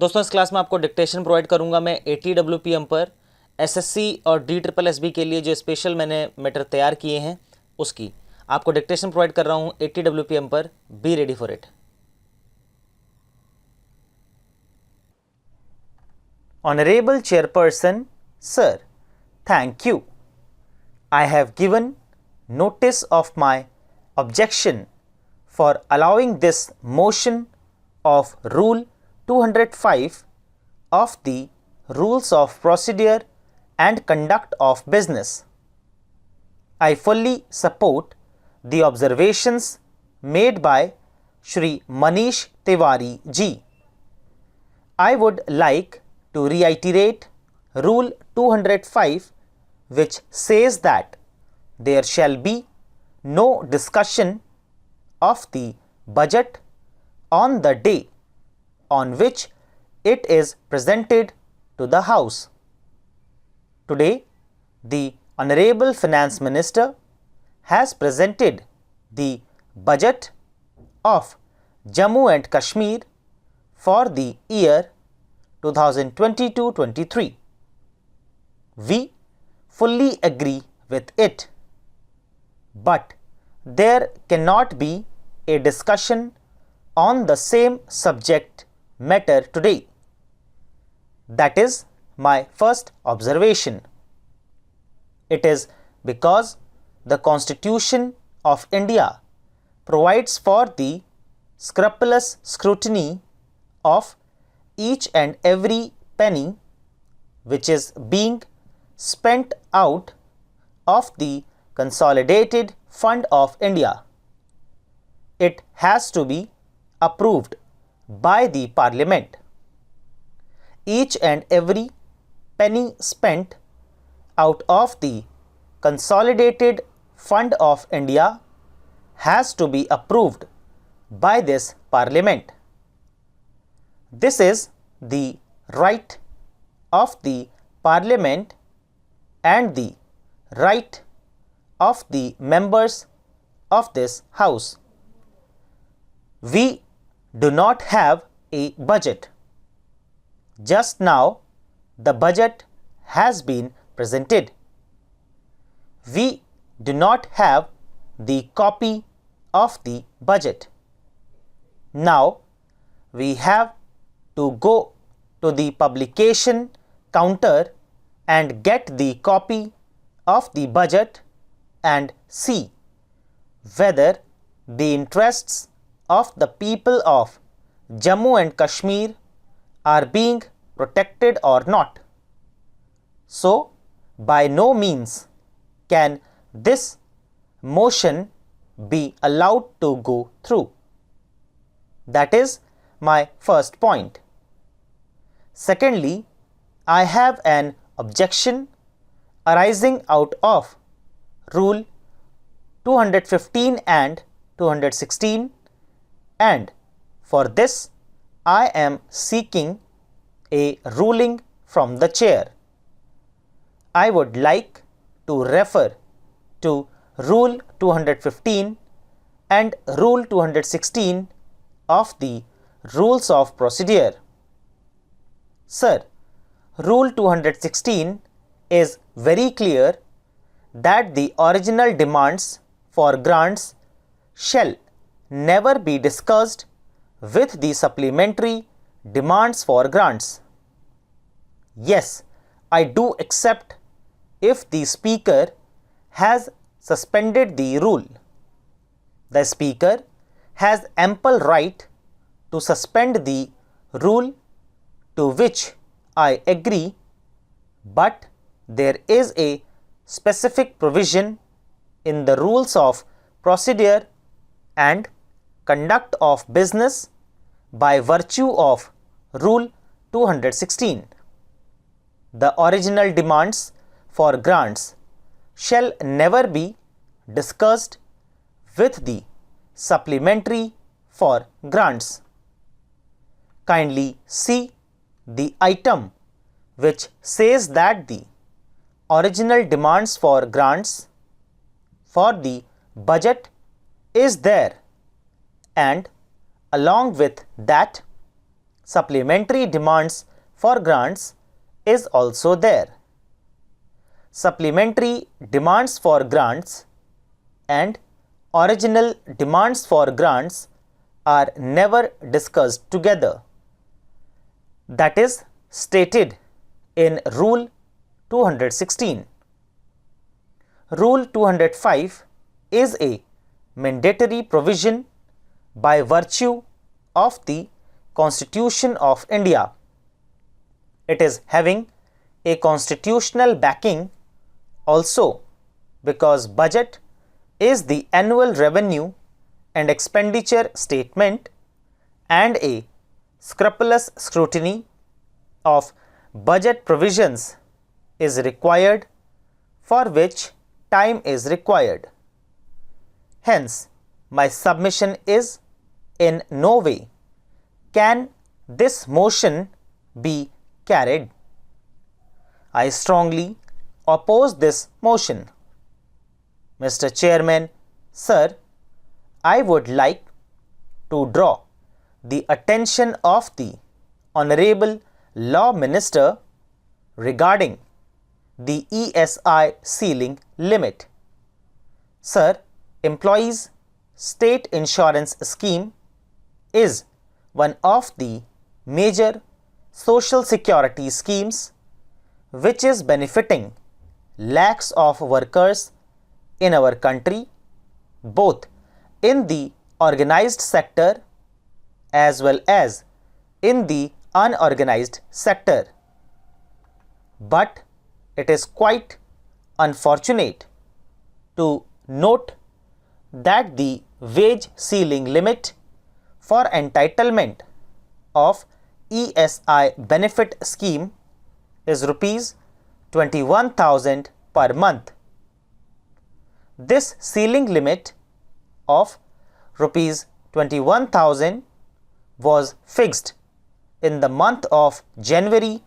दोस्तों, इस क्लास में आपको डिक्टेशन प्रोवाइड करूंगा मैं 80 WPM पर SSC और DSSSB के लिए जो स्पेशल मैंने मैटर तैयार किए हैं उसकी आपको डिक्टेशन प्रोवाइड कर रहा हूं 80 WPM पर। Be ready for it. Honorable Chairperson, Sir, thank you. I have given notice of my objection for allowing this motion of Rule 205 of the Rules of Procedure and Conduct of Business. I fully support the observations made by Shri Manish Tiwari ji. I would like to reiterate Rule 205, which says that there shall be no discussion of the budget on the day on which it is presented to the House. Today, the Honorable Finance Minister has presented the budget of Jammu and Kashmir for the year 2022-23. We fully agree with it, but there cannot be a discussion on the same subject matter today. That is my first observation. It is because the Constitution of India provides for the scrupulous scrutiny of each and every penny which is being spent out of the Consolidated Fund of India. It has to be approved by the Parliament. Each and every penny spent out of the Consolidated Fund of India has to be approved by this Parliament. This is the right of the Parliament and the right of the members of this House. We do not have a budget. Just now, the budget has been presented. We do not have the copy of the budget. Now, we have to go to the publication counter and get the copy of the budget and see whether the interests of the people of Jammu and Kashmir are being protected or not. So, by no means can this motion be allowed to go through. That is my first point. Secondly, I have an objection arising out of Rule 215 and 216, and for this I am seeking a ruling from the chair. I would like to refer to Rule 215 and Rule 216 of the Rules of Procedure. Sir, Rule 216 is very clear that the original demands for grants shall never be discussed with the supplementary demands for grants. Yes, I do accept if the Speaker has suspended the rule. The Speaker has ample right to suspend the rule, to which I agree, but there is a specific provision in the Rules of Procedure and Conduct of Business by virtue of Rule 216. The original demands for grants shall never be discussed with the supplementary for grants. Kindly see the item which says that the original demands for grants for the budget is there, and along with that supplementary demands for grants is also there. Supplementary demands for grants and original demands for grants are never discussed together. That is stated in Rule 216. Rule 205 is a mandatory provision by virtue of the Constitution of India. It is having a constitutional backing also because budget is the annual revenue and expenditure statement, and a scrupulous scrutiny of budget provisions is required, for which time is required. Hence, my submission is, in no way can this motion be carried. I strongly oppose this motion. Mr. Chairman, Sir, I would like to draw the attention of the Honorable Law Minister regarding the ESI ceiling limit. Sir, Employees State Insurance Scheme is one of the major social security schemes which is benefiting lakhs of workers in our country, both in the organized sector as well as in the unorganized sector. But it is quite unfortunate to note that the wage ceiling limit for entitlement of ESI benefit scheme is rupees 21,000 per month. This ceiling limit of rupees 21,000 was fixed in the month of January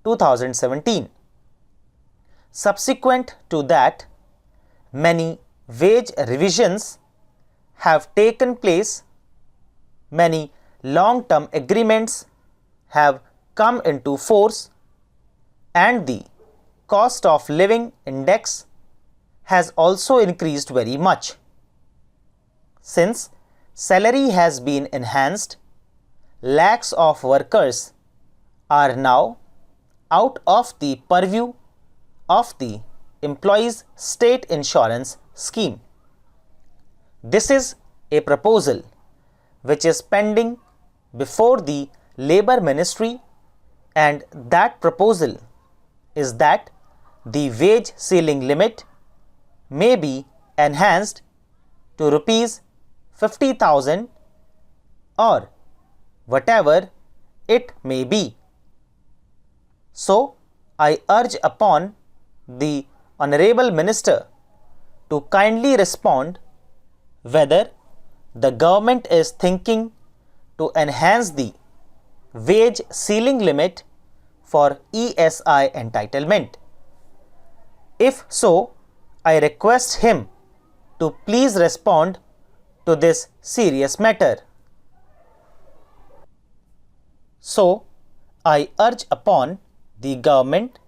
2017. Subsequent to that, many wage revisions have taken place, many long-term agreements have come into force, and the cost of living index has also increased very much. Since salary has been enhanced, lakhs of workers are now out of the purview of the Employees State Insurance Scheme. This is a proposal which is pending before the Labour Ministry, and that proposal is that the wage ceiling limit may be enhanced to rupees 50,000 or whatever it may be. So, I urge upon the Honorable Minister to kindly respond whether the government is thinking to enhance the wage ceiling limit for ESI entitlement. If so, I request him to please respond to this serious matter. So, I urge upon the government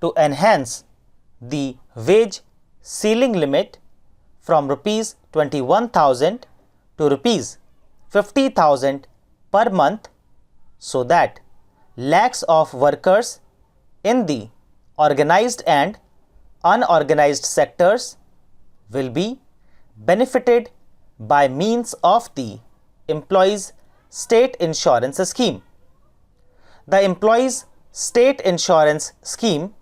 to enhance the wage ceiling limit from rupees 21,000 to rupees 50,000 per month, so that lakhs of workers in the organized and unorganized sectors will be benefited by means of the Employees State Insurance Scheme. The Employees State Insurance Scheme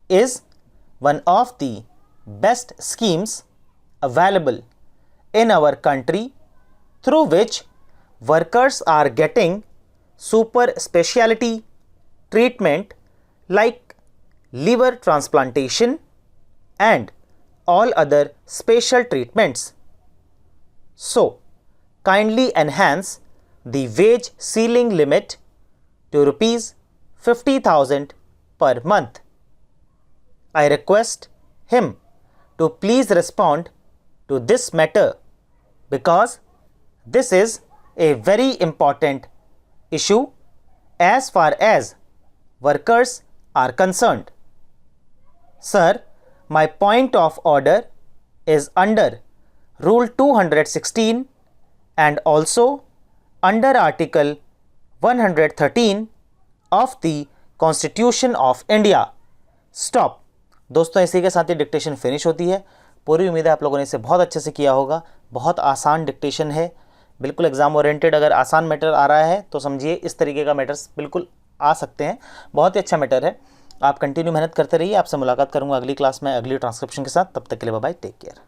is one of the best schemes available in our country, through which workers are getting super specialty treatment like liver transplantation and all other special treatments. So, kindly enhance the wage ceiling limit to rupees 50,000 per month. I request him to please respond to this matter, because this is a very important issue as far as workers are concerned. Sir, my point of order is under Rule 216 and also under Article 113 of the Constitution of India. Stop. दोस्तों इसी के साथ ही dictation finish होती है। पूरी उम्मीद है आप लोगों ने इसे बहुत अच्छे से किया होगा। बहुत आसान डिक्टेशन है, बिल्कुल एग्जाम ओरिएंटेड। अगर आसान मैटर आ रहा है तो समझिए इस तरीके का मैटर्स बिल्कुल आ सकते हैं। बहुत ही अच्छा मैटर है। आप कंटिन्यू मेहनत करते रहिए। आपसे मुलाकात करूंगा अगली क्लास में अगली ट्रांसक्रिप्शन के साथ। तब तक के लिए बाय बाय, टेक केयर।